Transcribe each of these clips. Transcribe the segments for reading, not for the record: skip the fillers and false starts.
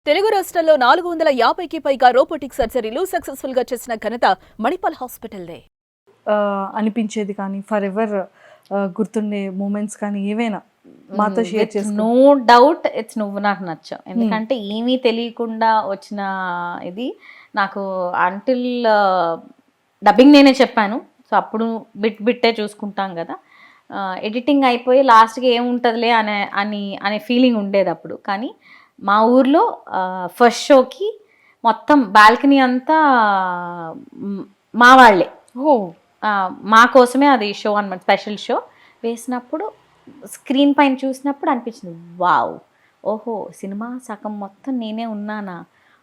తెలుగు రాష్ట్రాల్లో 450కి పైగా రోబోటిక్ సర్జరీలు సక్సెస్ఫుల్ గా చేసిన ఘనత మణిపాల్ హాస్పిటల్దే. అనిపించేది కానీ ఫర్ ఎవర్ గుర్తుండే మూమెంట్స్ కానీ ఏవైనా మాతో షేర్ విత్ చేసుకో. నో డౌట్ ఇట్స్ నువ్వు నాకు నచ్చావు. ఎందుకంటే ఏమీ తెలియకుండా వచ్చిన ఇది నాకు అంటిల్ డబ్బింగ్ నేనే చెప్పాను. సో అప్పుడు బిట్టే చూసుకుంటాం కదా. ఎడిటింగ్ అయిపోయి లాస్ట్కి ఏముంటుందిలే అనే ఫీలింగ్ ఉండేది అప్పుడు. కానీ మా ఊర్లో ఫస్ట్ షోకి మొత్తం బాల్కనీ అంతా మా వాళ్ళే, ఓ మా కోసమే అది షో అనమాట. స్పెషల్ షో వేసినప్పుడు స్క్రీన్ పైన చూసినప్పుడు అనిపించింది, వావ్, ఓహో సినిమా సగం మొత్తం నేనే ఉన్నానా,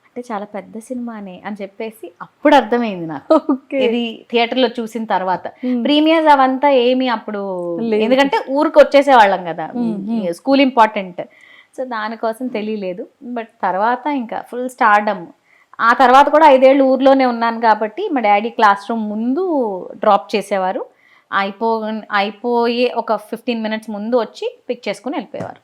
అంటే చాలా పెద్ద సినిమానే అని చెప్పేసి అప్పుడు అర్థమైంది నాకు. ఓకే. ఇది థియేటర్లో చూసిన తర్వాత. ప్రీమియర్స్ అవంతా ఏమి అప్పుడు లేదు. ఎందుకంటే ఊరికి వచ్చేసేవాళ్ళం కదా, మ్మ్. School important. సో దానికోసం తెలియలేదు. బట్ తర్వాత ఇంకా ఫుల్ స్టార్డమ్. ఆ తర్వాత కూడా 5 ఏళ్ళు ఊర్లోనే ఉన్నాను కాబట్టి మా డాడీ క్లాస్ రూమ్ ముందు డ్రాప్ చేసేవారు. అయిపోయే ఒక 15 మినిట్స్ ముందు వచ్చి పిక్ చేసుకుని వెళ్ళిపోయేవారు.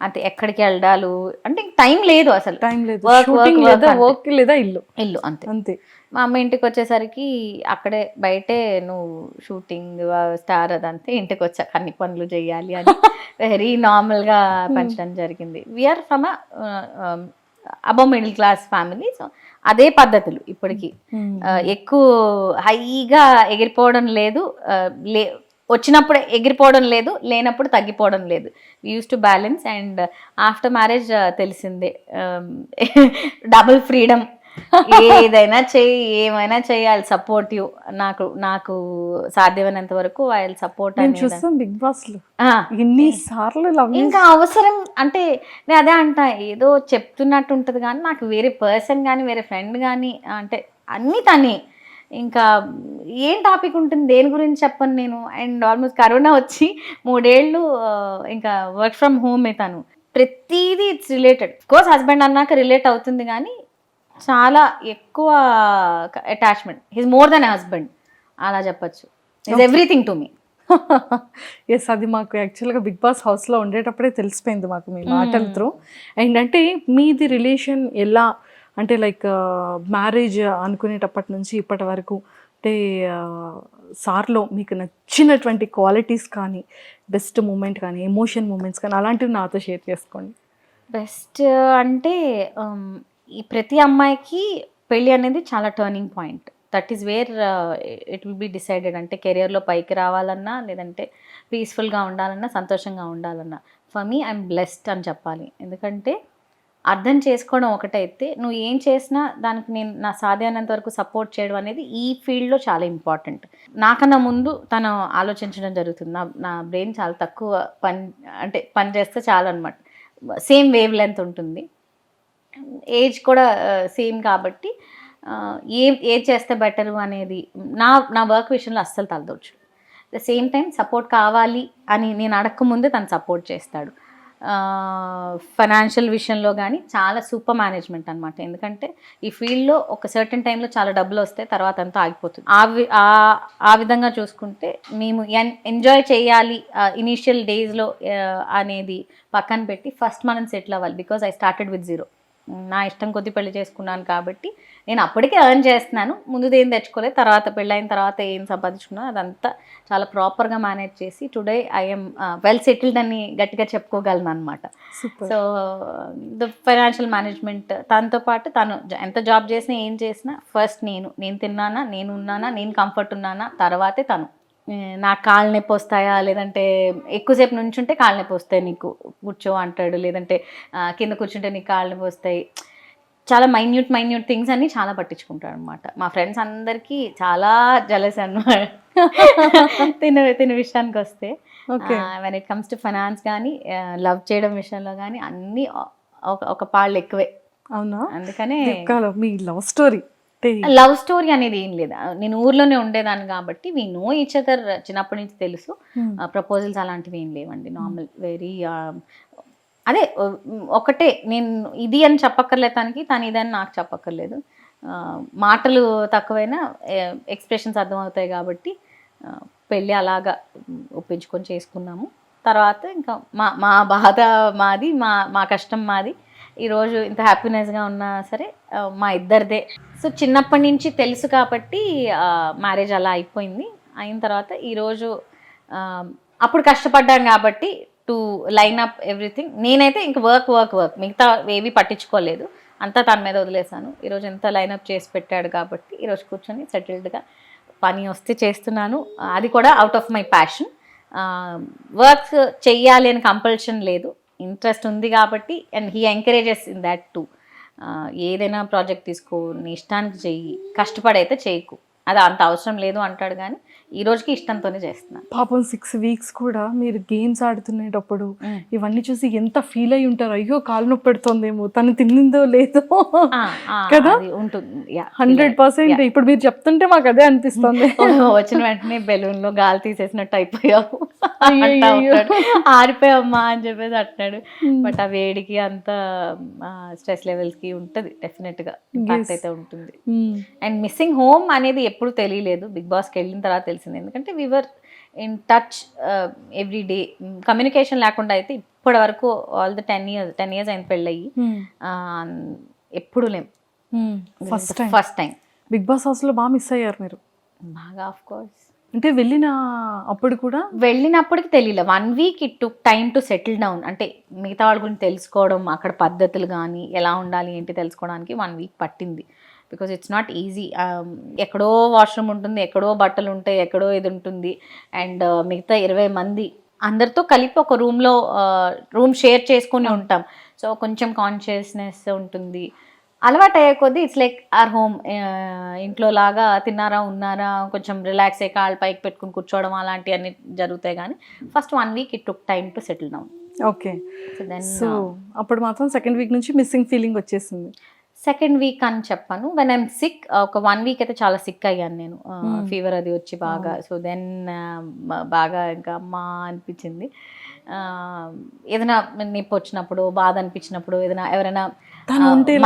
అంటే ఎక్కడికి వెళ్ళడాలు అంటే టైం లేదు అసలు. టైం లేదు, Work, షూటింగ్ work, లేదా work వర్క్ లేదా ఇల్లు ఇల్లు అంతే. అంతే. మా అమ్మ ఇంటికి వచ్చేసరికి అక్కడే బయటే నువ్వు షూటింగ్ స్టార్ అదంతే, ఇంటికి వచ్చాక అన్ని పనులు చేయాలి అని వెరీ నార్మల్గా పెంచడం జరిగింది. We are from above middle class family. So అదే పద్ధతులు ఇప్పటికీ. ఎక్కువ హైగా ఎగిరిపోవడం లేదు, వచ్చినప్పుడు ఎగిరిపోవడం లేదు, లేనప్పుడు తగ్గిపోవడం లేదు. We use to balance. And after marriage తెలిసిందే, డబుల్ ఫ్రీడమ్. ఏదైనా చెయ్యి, ఏమైనా చెయ్యాలి, సపోర్టివ్. నాకు సాధ్యమైనంత వరకు వాళ్ళు సపోర్ట్ నేను అనేది. చూస్తాం బిగ్ బాస్ లో ఎన్ని సార్లు ఇంకా అవసరం అంటే నేను అదే అంటా, ఏదో చెప్తున్నట్టు ఉంటుంది కానీ నాకు వేరే పర్సన్ కానీ వేరే ఫ్రెండ్ కానీ అంటే అన్నీ తనే. ఇంకా ఏం టాపిక్ ఉంటుంది, దేని గురించి చెప్పను నేను. అండ్ ఆల్మోస్ట్ కరోనా వచ్చి 3 ఏళ్ళు ఇంకా వర్క్ ఫ్రమ్ హోమే. తను ప్రతిదీ ఇట్స్ రిలేటెడ్. కోర్స్ హస్బెండ్ అన్నాక రిలేట్ అవుతుంది కానీ చాలా ఎక్కువ attachment. He's more then husband అలా చెప్పచ్చు. Is everything to me. Yes, అది మాకు యాక్చువల్గా బిగ్ బాస్ హౌస్లో ఉండేటప్పుడే తెలిసిపోయింది మాకు మీ మాటల త్రూ. అండ్ అంటే మీది రిలేషన్ ఎలా అంటే లైక్ మ్యారేజ్ అనుకునేటప్పటి నుంచి ఇప్పటి వరకు అంటే సార్లో మీకు నచ్చినటువంటి క్వాలిటీస్ కానీ బెస్ట్ మూమెంట్ కానీ ఎమోషన్ మూమెంట్స్ కానీ అలాంటివి నాతో షేర్ చేసుకోండి. బెస్ట్ అంటే ఈ ప్రతి అమ్మాయికి పెళ్ళి అనేది చాలా turning point. That is where it will be decided. అంటే కెరియర్లో పైకి రావాలన్నా, లేదంటే పీస్ఫుల్గా ఉండాలన్నా, సంతోషంగా ఉండాలన్నా. ఫర్ మీ ఐఎమ్ బ్లెస్డ్ అని చెప్పాలి. ఎందుకంటే అర్థం చేసుకోవడం ఒకటైతే, నువ్వు ఏం చేసినా దానికి నేను నా సాధ్యమైనంత వరకు సపోర్ట్ చేయడం అనేది ఈ ఫీల్డ్లో చాలా ఇంపార్టెంట్. నాకన్నా ముందు తను ఆలోచించడం జరుగుతుంది. నా బ్రెయిన్ చాలా తక్కువ పని చేస్తే చాలు అనమాట. సేమ్ వేవ్ లెంత్ ఉంటుంది, ఏజ్ కూడా సేమ్ కాబట్టి ఏది చేస్తే బెటరు అనేది నా వర్క్ విషయంలో అస్సలు తలదొచ్చు. ద సేమ్ టైం సపోర్ట్ కావాలి అని నేను అడగకముందే తను సపోర్ట్ చేస్తాడు. ఫైనాన్షియల్ విషయంలో కానీ చాలా సూపర్ మేనేజ్మెంట్ అనమాట. ఎందుకంటే ఈ ఫీల్డ్లో ఒక సర్టన్ టైంలో చాలా డబ్బులు వస్తాయి, తర్వాత అంతా ఆగిపోతుంది. ఆ విధంగా చూసుకుంటే మేము ఎంజాయ్ చేయాలి ఇనీషియల్ డేస్లో అనేది పక్కన పెట్టి ఫస్ట్ మనం సెటిల్ అవ్వాలి. Because I started with zero. నా ఇష్టం కొద్ది పెళ్లి చేసుకున్నాను కాబట్టి నేను అప్పటికే ఎర్న్ చేస్తున్నాను. ముందుది ఏం తెచ్చుకోలేదు, తర్వాత పెళ్ళైన తర్వాత ఏం సంపాదించుకున్నాను అదంతా చాలా ప్రాపర్గా మేనేజ్ చేసి టుడే ఐఎమ్ వెల్ సెటిల్డ్ అని గట్టిగా చెప్పుకోగలను అనమాట. సో ద ఫైనాన్షియల్ మేనేజ్మెంట్ తనతో పాటు తను ఎంత జాబ్ చేసినా ఏం చేసినా ఫస్ట్ నేను తిన్నానా, నేను ఉన్నానా, నేను కంఫర్ట్ ఉన్నానా, తర్వాతే తను. నాకు కాళ్ళు నొప్పి వస్తాయా, లేదంటే ఎక్కువసేపు నుంచుంటే కాళ్ళు నొప్పి వస్తాయి నీకు, కూర్చో అంటాడు. లేదంటే కింద కూర్చుంటే నీకు కాళ్ళు నొప్పి వస్తాయి. చాలా మైన్యూట్ థింగ్స్ అన్నీ చాలా పట్టించుకుంటాడు అనమాట. మా ఫ్రెండ్స్ అందరికీ చాలా జలస్ అనమాట తిన విషయానికి వస్తే. When it comes to finance కానీ లవ్ చేయడం విషయంలో కానీ అన్నీ ఒక పాళ్ళు ఎక్కువే. అవునా? అందుకనే మీ లవ్ స్టోరీ అనేది ఏం లేదు. నేను ఊర్లోనే ఉండేదాన్ని కాబట్టి వీ నో ఈచ్ అదర్ చిన్నప్పటి నుంచి తెలుసు. ప్రపోజల్స్ అలాంటివి ఏం లేవండి. నార్మల్ వెరీ అదే ఒకటే, నేను ఇది అని చెప్పక్కర్లేదు తనకి, తను ఇదని నాకు చెప్పక్కర్లేదు. మాటలు తక్కువైనా ఎక్స్ప్రెషన్స్ అర్థమవుతాయి కాబట్టి పెళ్ళి అలాగా ఒప్పించుకొని చేసుకున్నాము. తర్వాత ఇంకా మా బాధ మాది, మా కష్టం మాది. ఈరోజు ఇంత హ్యాపీనెస్గా ఉన్నా సరే మా ఇద్దరిదే. సో చిన్నప్పటి నుంచి తెలుసు కాబట్టి మ్యారేజ్ అలా అయిపోయింది. అయిన తర్వాత ఈరోజు అప్పుడు కష్టపడ్డాను కాబట్టి టు లైన్ అప్ ఎవ్రీథింగ్. నేనైతే ఇంక వర్క్ మిగతా ఏవి పట్టించుకోలేదు, అంతా తన మీద వదిలేసాను. ఈరోజు ఎంత లైనప్ చేసి పెట్టాడు కాబట్టి ఈరోజు కూర్చొని సెటిల్డ్గా పని వస్తే చేస్తున్నాను. అది కూడా out of my passion. Work చెయ్యాలి అని కంపల్షన్ లేదు, ఇంట్రెస్ట్ ఉంది కాబట్టి. And he encourages in that to. ఏదైనా ప్రాజెక్ట్ తీసుకో, నీ ఇష్టానికి చెయ్యి, కష్టపడైతే చేయకు, అది అంత అవసరం లేదు అంటాడు. కానీ ఈ రోజుకి ఇష్టంతోనే చేస్తున్నాను. పాపం 6 weeks కూడా మీరు గేమ్స్ ఆడుతునేటప్పుడు ఇవన్నీ చూసి ఎంత ఫీల్ అయి ఉంటారు, అయ్యో కాలు నొప్పి పెడుతుందేమో, తను తిన్నిందో లేదో కదా. ఉంటుంది 100%. ఇప్పుడు మీరు చెప్తుంటే మాకు అదే అనిపిస్తుంది. వచ్చిన వెంటనే బెలూన్ లో గాలి తీసేసినట్టు అయిపోయావు, ఆరిపోయామ్మా అని చెప్పేసి అంటున్నాడు. బట్ ఆ వేడికి అంత స్ట్రెస్ లెవెల్స్ కి ఉంటది, డెఫినెట్ గా ఇంపాక్ట్ అయితే ఉంటుంది. అండ్ మిస్సింగ్ హోమ్ అనేది ఎప్పుడు తెలియలేదు, బిగ్ బాస్కి వెళ్ళిన తర్వాత తెలిసింది. ఎందుకంటే we were in touch every day. Communication లేకుండా అయితే ఇప్పటి వరకు ఆల్ ద 10 years అయింది పెళ్ళయ్యి, ఎప్పుడు లేం. First time Bigg Boss house లో బాగా మిస్ అయ్యారు మీరు. బాగా, ఆఫ్ కోర్స్. అంటే అప్పుడు కూడా వెళ్ళినప్పటికి తెలియలే. 1 week it took time to settle down. అంటే మిగతా వాళ్ళ గురించి తెలుసుకోవడం, అక్కడ పద్ధతులు కానీ ఎలా ఉండాలి ఏంటి తెలుసుకోవడానికి 1 week పట్టింది. Because it's not easy. ఎక్కడో వాష్రూమ్ ఉంటుంది, ఎక్కడో బట్టలు ఉంటాయి, ఎక్కడో ఇది ఉంటుంది. అండ్ మిగతా 20 మంది అందరితో కలిపి ఒక రూమ్ షేర్ చేసుకొని ఉంటాం. సో కొంచెం కాన్షియస్నెస్ ఉంటుంది. అలవాటు అయ్యే కొద్దీ ఇట్స్ లైక్ ఆర్ హోమ్. ఇంట్లో లాగా తిన్నారా ఉన్నారా, కొంచెం రిలాక్స్ అయ్యి కాళ్ళు పైకి పెట్టుకుని కూర్చోవడం అలాంటివన్నీ జరుగుతాయి. కానీ first 1 week it took time to settle down. Okay. So అప్పుడు మాత్రం సెకండ్ వీక్ నుంచి మిస్సింగ్ ఫీలింగ్ వచ్చేసింది. సెకండ్ వీక్ అని చెప్పాను. వెన్ ఐమ్ సిక్, ఒక 1 week అయితే చాలా సిక్ అయ్యాను నేను, ఫీవర్ అది వచ్చి బాగా. సో దెన్ బాగా ఇంకా అమ్మా అనిపించింది. ఏదైనా నొప్పి వచ్చినప్పుడు, బాధ అనిపించినప్పుడు, ఏదైనా ఎవరైనా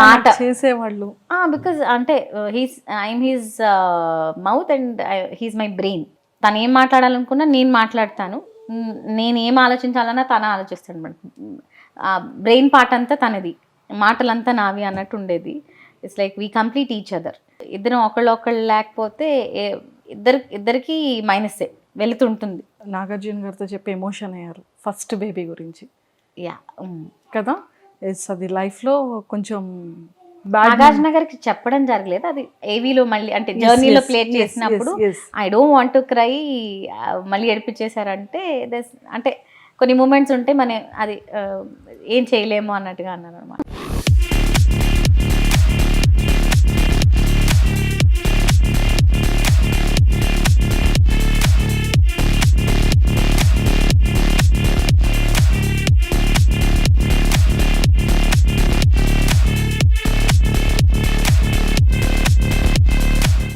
మాట చేసేవాళ్ళు, బికాజ్ అంటే I'm his mouth and he's my brain. తను ఏం మాట్లాడాలనుకున్నా నేను మాట్లాడతాను, నేను ఏం ఆలోచించాలన్నా తను ఆలోచిస్తాడు అనమాట. బ్రెయిన్ పార్ట్ అంతా తనది, మాటలంతా నావి అన్నట్టు ఉండేది. It's like we complete each other. ఇద్దరం ఒకళ్ళు లేకపోతే ఇద్దరికి మైనస్సే వెళుతుంటుంది. నాగార్జున గారితో చెప్పి ఎమోషన్ అయ్యారు ఫస్ట్ బేబీ గురించి. యా కదా, అది లైఫ్లో కొంచెం నాగార్జున గారికి చెప్పడం జరగలేదు, అది ఏవీలో మళ్ళీ అంటే జర్నీలో ప్లే చేసినప్పుడు I don't want to cry, మళ్ళీ ఏడిపించేశారంటే అంటే కొన్ని మూమెంట్స్ ఉంటే మనం అది ఏం చేయలేము అన్నట్టుగా అన్నారు అనమాట.